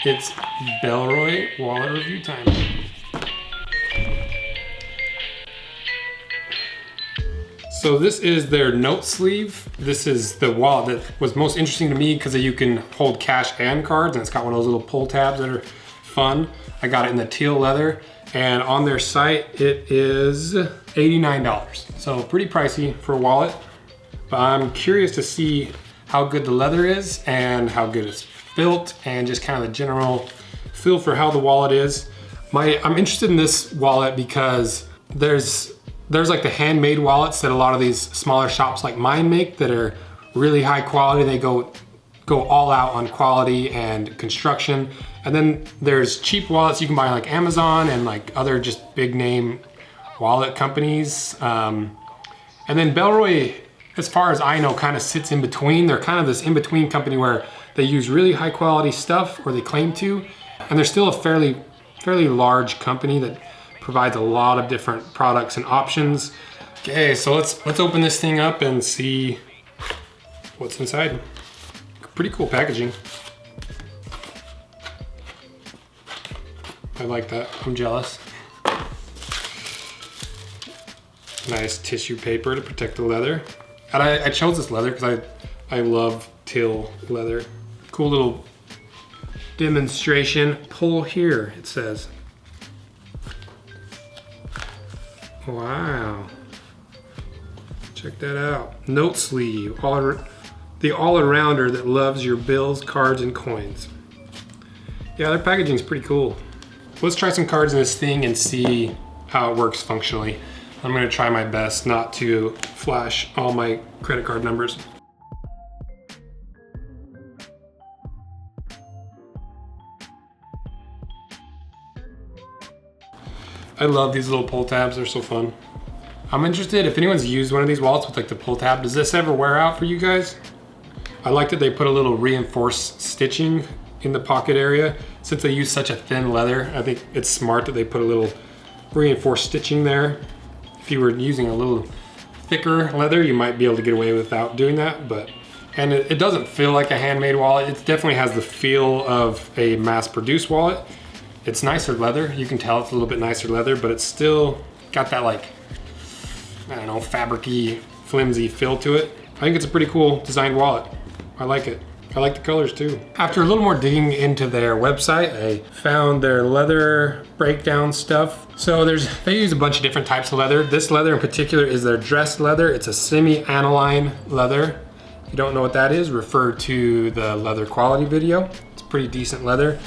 It's Bellroy wallet review time. So this is their note sleeve. This is the wallet that was most interesting to me because you can hold cash and cards, and it's got one of those little pull tabs that are fun. I got it in the teal leather, and on their site it is $89. So pretty pricey for a wallet, but I'm curious to see how good the leather is and how good it's built and just kind of the general feel for how the wallet is. I'm interested in this wallet because there's like the handmade wallets that a lot of these smaller shops like mine make that are really high quality. They go all out on quality and construction. And then there's cheap wallets you can buy on like Amazon and like other just big name wallet companies. And then Bellroy, as far as I know, kind of sits in between. They're kind of this in-between company where they use really high quality stuff, or they claim to, and they're still a fairly large company that provides a lot of different products and options. Okay, so let's open this thing up and see what's inside. Pretty cool packaging. I like that, I'm jealous. Nice tissue paper to protect the leather. And I chose this leather because I love teal leather. Cool little demonstration. Pull here, it says. Wow. Check that out. Note sleeve. The all-arounder that loves your bills, cards, and coins. Yeah, their packaging's pretty cool. Let's try some cards in this thing and see how it works functionally. I'm gonna try my best not to flash all my credit card numbers. I love these little pull tabs, they're so fun. I'm interested if anyone's used one of these wallets with like the pull tab. Does this ever wear out for you guys? I like that they put a little reinforced stitching in the pocket area. Since they use such a thin leather, I think it's smart that they put a little reinforced stitching there. If you were using a little thicker leather, you might be able to get away without doing that, and it doesn't feel like a handmade wallet. It definitely has the feel of a mass-produced wallet. It's nicer leather. You can tell it's a little bit nicer leather, but it's still got that like, I don't know, fabric-y, flimsy feel to it. I think it's a pretty cool designed wallet. I like it. I like the colors too. After a little more digging into their website, I found their leather breakdown stuff. So they use a bunch of different types of leather. This leather in particular is their dress leather. It's a semi-aniline leather. If you don't know what that is, refer to the leather quality video. It's pretty decent leather.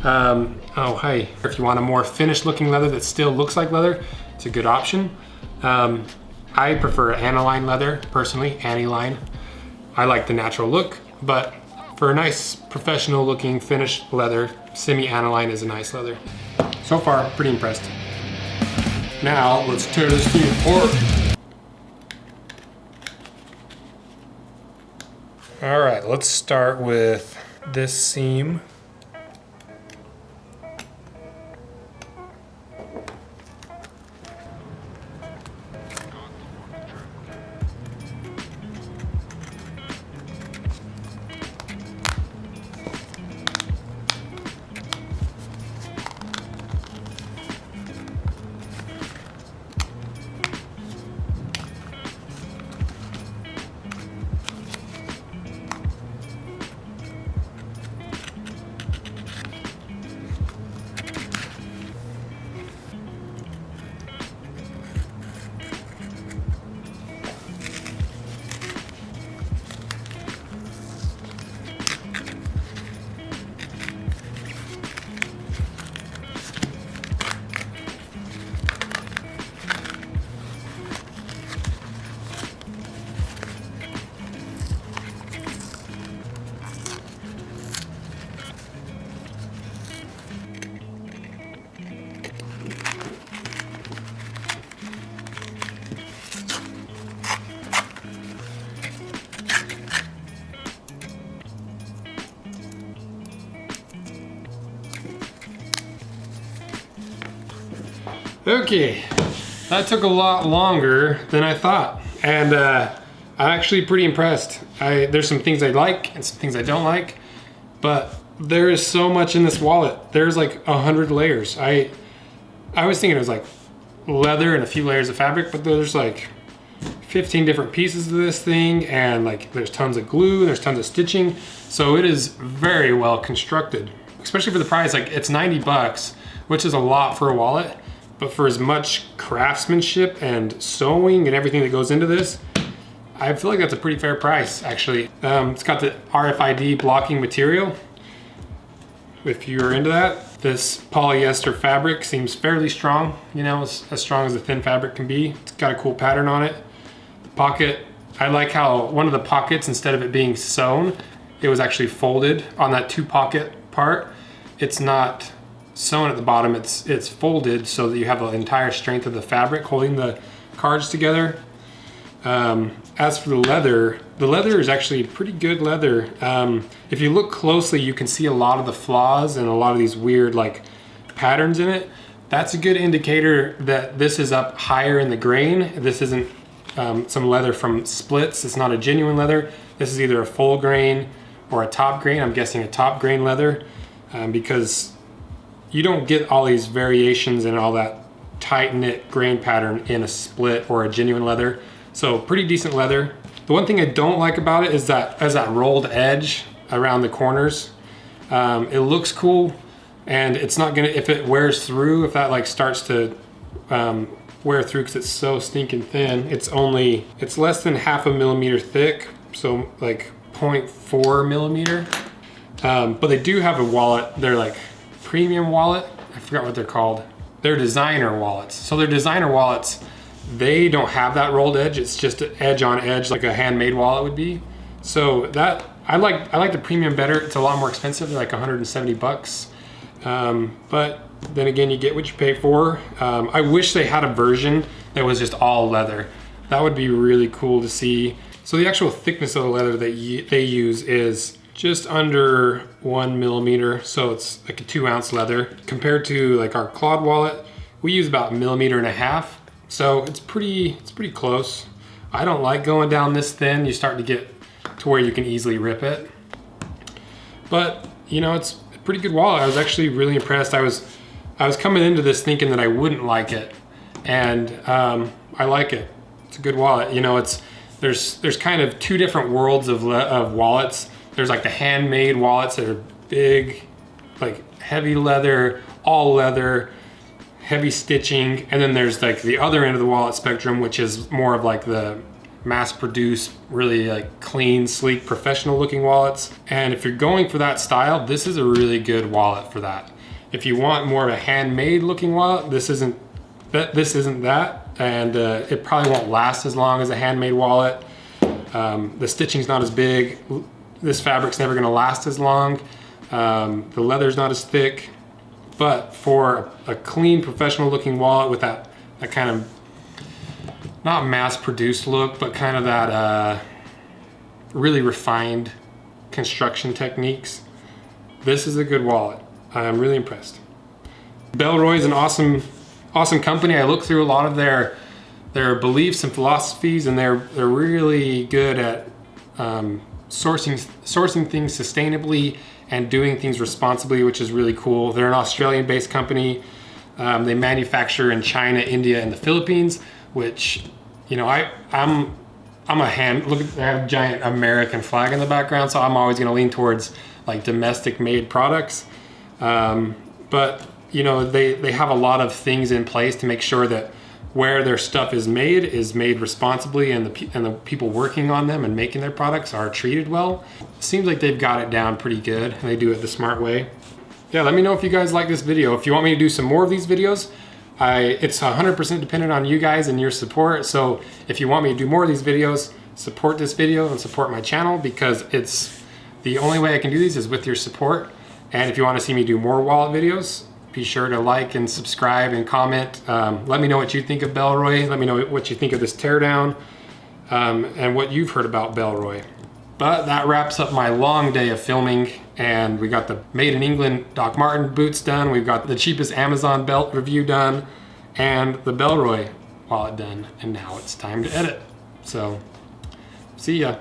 Oh, hey, if you want a more finished looking leather that still looks like leather, it's a good option. I prefer aniline leather, personally, aniline. I like the natural look, but for a nice professional looking finished leather, semi-aniline is a nice leather. So far, pretty impressed. Now, let's tear this thing apart. All right, let's start with this seam. Okay, that took a lot longer than I thought, and I'm actually pretty impressed. There's some things I like and some things I don't like, but There is so much in this wallet. There's like 100 layers. I was thinking it was like leather and a few layers of fabric, but there's like 15 different pieces of this thing, and like there's tons of glue, there's tons of stitching. So it is very well constructed, especially for the price. Like it's 90 bucks, which is a lot for a wallet, but for as much craftsmanship and sewing and everything that goes into this, I feel like that's a pretty fair price actually. It's got the RFID blocking material. If you're into that, this polyester fabric seems fairly strong, you know, as strong as a thin fabric can be. It's got a cool pattern on it. The pocket, I like how one of the pockets, instead of it being sewn, it was actually folded on that 2 pocket part. It's not sewn at the bottom, it's folded so that you have the entire strength of the fabric holding the cards together. As for the leather is actually pretty good leather. If you look closely, you can see a lot of the flaws and a lot of these weird like patterns in it. That's a good indicator that this is up higher in the grain. This isn't some leather from splits. It's not a genuine leather. This is either a full grain or a top grain. I'm guessing a top grain leather, because you don't get all these variations and all that tight knit grain pattern in a split or a genuine leather. So pretty decent leather. The one thing I don't like about it is that as that rolled edge around the corners, it looks cool, and it's not gonna, if it wears through, if that like starts to wear through because it's so stinking thin, it's less than 0.5 millimeter thick, so like 0.4 millimeter. But they do have a wallet, they're like premium wallet, I forgot what they're called. They're designer wallets. So they're designer wallets, they don't have that rolled edge. It's just edge on edge like a handmade wallet would be. So that, I like the premium better. It's a lot more expensive, they're like 170 bucks. But then again, you get what you pay for. I wish they had a version that was just all leather. That would be really cool to see. So the actual thickness of the leather that they use is just under 1 millimeter. So it's like a 2-ounce leather. Compared to like our Claude wallet, we use about 1.5 millimeters. So it's pretty close. I don't like going down this thin. You start to get to where you can easily rip it. But you know, it's a pretty good wallet. I was actually really impressed. I was coming into this thinking that I wouldn't like it, and I like it. It's a good wallet. You know, there's kind of 2 different worlds of wallets. There's like the handmade wallets that are big, like heavy leather, all leather, heavy stitching, and then there's like the other end of the wallet spectrum, which is more of like the mass-produced, really like clean, sleek, professional looking wallets. And if you're going for that style, this is a really good wallet for that. If you want more of a handmade looking wallet, this isn't that, and it probably won't last as long as a handmade wallet. The stitching's not as big. This fabric's never gonna last as long. The leather's not as thick. But for a clean, professional looking wallet with that kind of, not mass-produced look, but kind of that really refined construction techniques, this is a good wallet. I'm really impressed. Bellroy is an awesome company. I looked through a lot of their beliefs and philosophies, and they're really good at sourcing things sustainably and doing things responsibly, which is really cool. They're an Australian-based company. They manufacture in China, India, and the Philippines, which, you know, I'm a hand, look, they have a giant American flag in the background, so I'm always gonna lean towards like domestic-made products. But, you know, they have a lot of things in place to make sure that where their stuff is made responsibly, and the people working on them and making their products are treated well. It seems like they've got it down pretty good, and they do it the smart way. Yeah, let me know if you guys like this video. If you want me to do some more of these videos, it's 100% dependent on you guys and your support. So if you want me to do more of these videos, support this video and support my channel, because it's the only way I can do these is with your support. And if you want to see me do more wallet videos, be sure to like and subscribe and comment. Let me know what you think of Bellroy. Let me know what you think of this teardown, and what you've heard about Bellroy. But that wraps up my long day of filming, and we got the Made in England Doc Marten boots done. We've got the cheapest Amazon belt review done, and the Bellroy wallet done. And now it's time to edit. So, see ya.